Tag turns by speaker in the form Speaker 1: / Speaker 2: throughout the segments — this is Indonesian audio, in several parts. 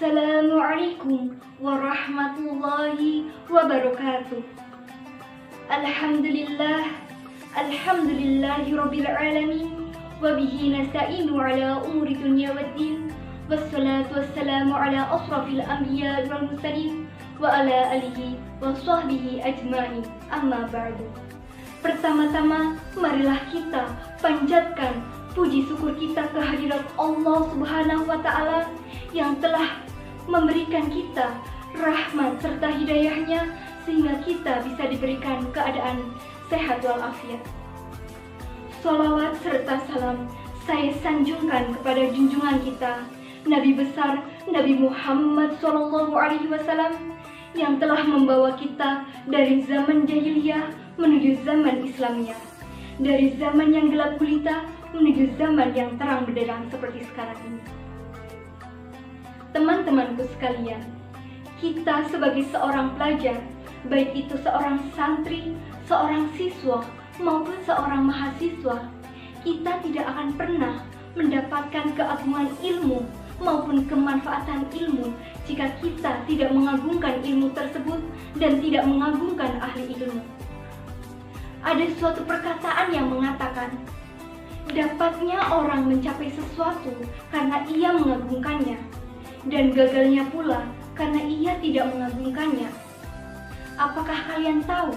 Speaker 1: Assalamualaikum warahmatullahi wabarakatuh. Alhamdulillahi rabbil alamin, wabihi nasta'inu ala umuri dunya waddin, wassalatu wassalamu ala asrafil anbiya wal mursalin wa ala alihi wa sahbihi ajma'in, amma ba'du. Pertama-tama marilah kita panjatkan puji syukur kita kehadirat Allah Subhanahu wa Ta'ala yang telah memberikan kita rahmat serta hidayahnya sehingga kita bisa diberikan keadaan sehat walafiat. Sholawat serta salam saya sanjungkan kepada junjungan kita Nabi besar Nabi Muhammad SAW yang telah membawa kita dari zaman jahiliyah menuju zaman Islamiyah, dari zaman yang gelap gulita menuju zaman yang terang benderang seperti sekarang ini. Teman-temanku sekalian, kita sebagai seorang pelajar, baik itu seorang santri, seorang siswa, maupun seorang mahasiswa, kita tidak akan pernah mendapatkan keagungan ilmu maupun kemanfaatan ilmu jika kita tidak mengagungkan ilmu tersebut dan tidak mengagungkan ahli ilmu. Ada suatu perkataan yang mengatakan, dapatnya orang mencapai sesuatu karena ia mengagungkannya, dan gagalnya pula karena ia tidak mengagungkannya. Apakah kalian tahu,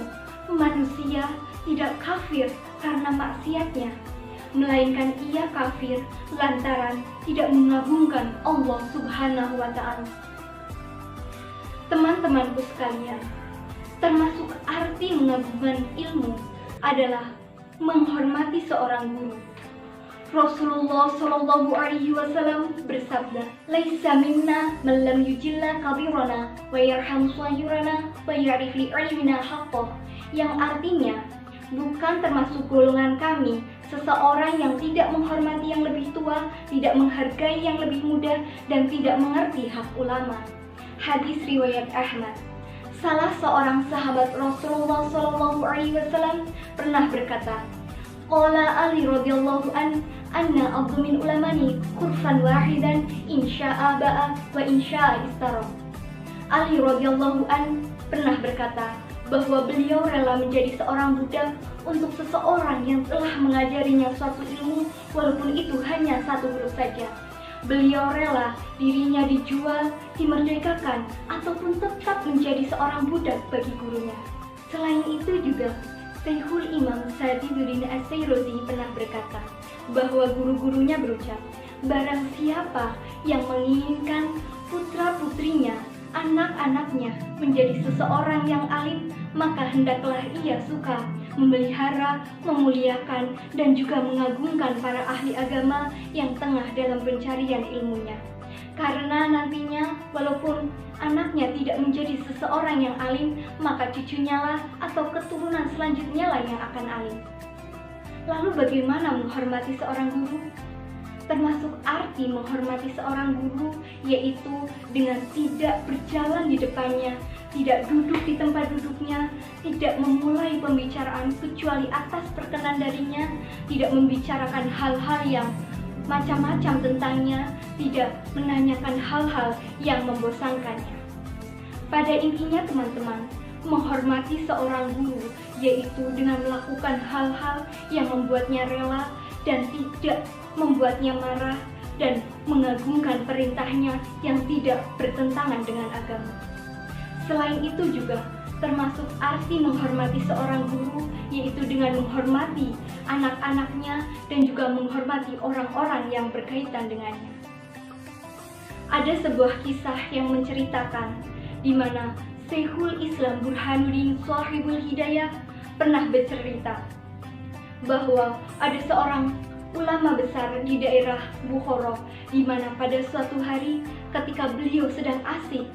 Speaker 1: manusia tidak kafir karena maksiatnya, melainkan ia kafir lantaran tidak mengagungkan Allah Subhanahu wa Ta'ala. Teman-temanku sekalian, termasuk arti mengagungkan ilmu adalah menghormati seorang guru. Rasulullah SAW bersabda, "Laisa minna man lam yujilla kabirana wa yarham sayyurana wa ya'rif li ilmina haqqah." Yang artinya, bukan termasuk golongan kami seseorang yang tidak menghormati yang lebih tua, tidak menghargai yang lebih muda, dan tidak mengerti hak ulama. Hadis riwayat Ahmad. Salah seorang sahabat Rasulullah SAW pernah berkata, qala Ali radhiyallahu anna abdu min ulamani kurfan wahidan insya'a ba'a wa insya'a istara. Ali radhiyallahu pernah berkata bahwa beliau rela menjadi seorang budak untuk seseorang yang telah mengajarinya suatu ilmu walaupun itu hanya satu huruf saja. Beliau rela dirinya dijual, dimerdekakan, ataupun tetap menjadi seorang budak bagi gurunya. Selain itu juga, Syekhul Imam Sadiduddin As-Sairozi pernah berkata bahwa guru-gurunya berucap, barang siapa yang menginginkan putra-putrinya, anak-anaknya menjadi seseorang yang alim, maka hendaklah ia suka memelihara, memuliakan, dan juga mengagungkan para ahli agama yang tengah dalam pencarian ilmunya. Karena nantinya walaupun anaknya tidak menjadi seseorang yang alim, maka cucunya lah atau keturunan selanjutnya lah yang akan alim. Lalu bagaimana menghormati seorang guru? Termasuk arti menghormati seorang guru yaitu dengan tidak berjalan di depannya, tidak duduk di tempat duduknya, tidak memulai pembicaraan kecuali atas perkenan darinya, tidak membicarakan hal-hal yang macam-macam tentangnya, tidak menanyakan hal-hal yang membosankannya. Pada intinya teman-teman, menghormati seorang guru yaitu dengan melakukan hal-hal yang membuatnya rela dan tidak membuatnya marah, dan mengagungkan perintahnya yang tidak bertentangan dengan agama. Selain itu juga termasuk arti menghormati seorang guru yaitu dengan menghormati anak-anaknya dan juga menghormati orang-orang yang berkaitan dengannya. Ada sebuah kisah yang menceritakan di mana Syekhul Islam Burhanuddin Shahibul Hidayah pernah bercerita bahwa ada seorang ulama besar di daerah Bukhara di mana pada suatu hari ketika beliau sedang asik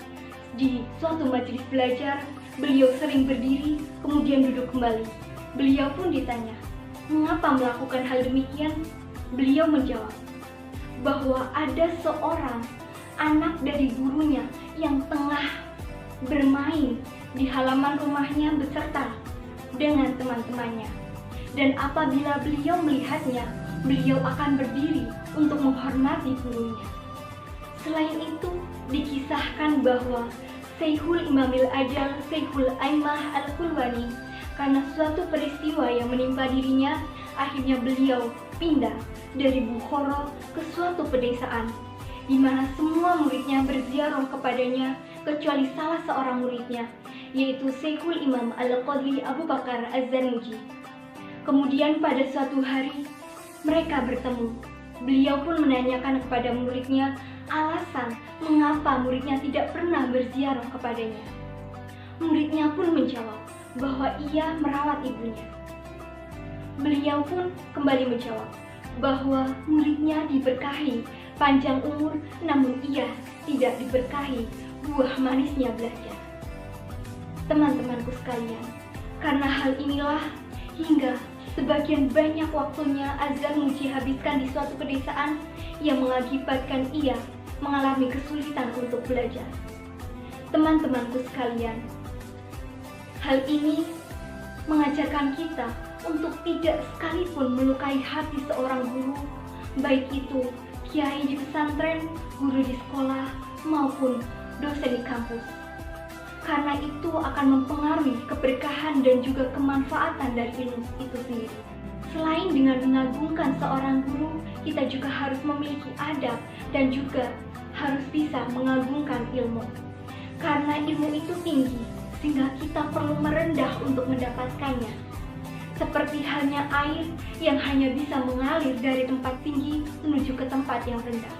Speaker 1: di suatu majelis belajar, beliau sering berdiri kemudian duduk kembali. Beliau pun ditanya, "Mengapa melakukan hal demikian?" Beliau menjawab bahwa ada seorang anak dari gurunya yang tengah bermain di halaman rumahnya beserta dengan teman-temannya. Dan apabila beliau melihatnya, beliau akan berdiri untuk menghormati gurunya. Selain itu, dikisahkan bahwa Syekhul Imamil Ajal Syekhul Aimah Al-Hulwani, karena suatu peristiwa yang menimpa dirinya, akhirnya beliau pindah dari Bukhara ke suatu pedesaan, di mana semua muridnya berziarah kepadanya kecuali salah seorang muridnya, yaitu Syekhul Imam Al-Qadhi Abu Bakar Az-Zarnuji. Kemudian pada suatu hari mereka bertemu. Beliau pun menanyakan kepada muridnya alasan mengapa muridnya tidak pernah berziarah kepadanya. Muridnya pun menjawab bahwa ia merawat ibunya. Beliau pun kembali menjawab bahwa muridnya diberkahi panjang umur, namun ia tidak diberkahi buah manisnya belajar. Teman-temanku sekalian, karena hal inilah hingga sebagian banyak waktunya Az-Zarnuji habiskan di suatu pedesaan yang mengakibatkan ia mengalami kesulitan untuk belajar. Teman-temanku sekalian, hal ini mengajarkan kita untuk tidak sekalipun melukai hati seorang guru, baik itu kiai di pesantren, guru di sekolah, maupun dosen di kampus. Karena itu akan mempengaruhi keberkahan dan juga kemanfaatan dari ilmu itu sendiri. Selain dengan mengagungkan seorang guru, kita juga harus memiliki adab dan juga harus bisa mengagungkan ilmu. Karena ilmu itu tinggi, sehingga kita perlu merendah untuk mendapatkannya. Seperti halnya air yang hanya bisa mengalir dari tempat tinggi menuju ke tempat yang rendah.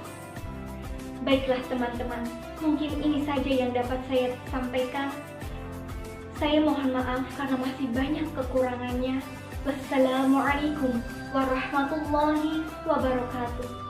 Speaker 1: Baiklah teman-teman, mungkin ini saja yang dapat saya sampaikan. Saya mohon maaf karena masih banyak kekurangannya. Wassalamualaikum warahmatullahi wabarakatuh.